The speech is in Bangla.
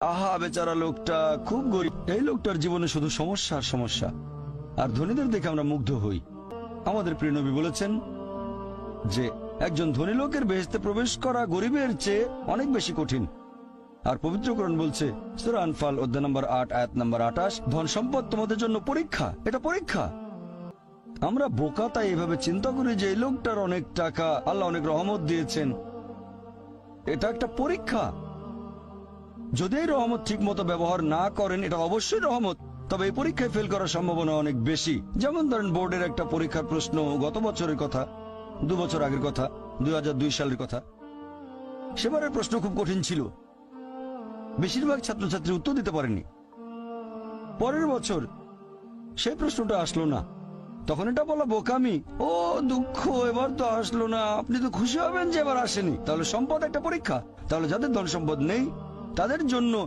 আহা বেচারা লোকটা খুব গরিব, এই লোকটার জীবনে শুধু সমস্যা আর সমস্যা। আর ধনীদের দেখে আমরা মুগ্ধ হই। আমাদের প্রিয় নবী বলেছেন যে একজন ধনী লোকের বেহেশতে প্রবেশ করা গরিবের চেয়ে অনেক বেশি কঠিন। আর পবিত্র কোরআন বলছে সূরা আনফাল অধ্যায় নম্বর 8 আয়াত নম্বর 28, ধন সম্পদ তোমাদের জন্য পরীক্ষা, এটা পরীক্ষা। আমরা বোকা তাই এভাবে চিন্তা করি যে এই লোকটার অনেক টাকা, আল্লাহ অনেক রহমত দিয়েছেন, এটা একটা পরীক্ষা। যদি এই রহমত ঠিক মতো ব্যবহার না করেন এটা অবশ্যই রহমত, তবে এই পরীক্ষায় ফেল করার সম্ভাবনা অনেক বেশি। যেমন ধরেন বোর্ডের একটা পরীক্ষার প্রশ্ন, গত বছরের কথা, 2 বছর আগের কথা, 2002 সালের কথা। সেবারের প্রশ্ন খুব কঠিন ছিল, বেশিরভাগ ছাত্রছাত্রী উত্তর দিতে পারেনি। পরের বছর সেই প্রশ্নটা আসলো না, তখন এটা বলা বোকামি, ও দুঃখ এবার তো আসলো না, আপনি তো খুশি হবেন যে এবার আসেনি। তাহলে সম্পদ একটা পরীক্ষা। তাহলে যাদের ধন সম্পদ নেই তাদের জন্য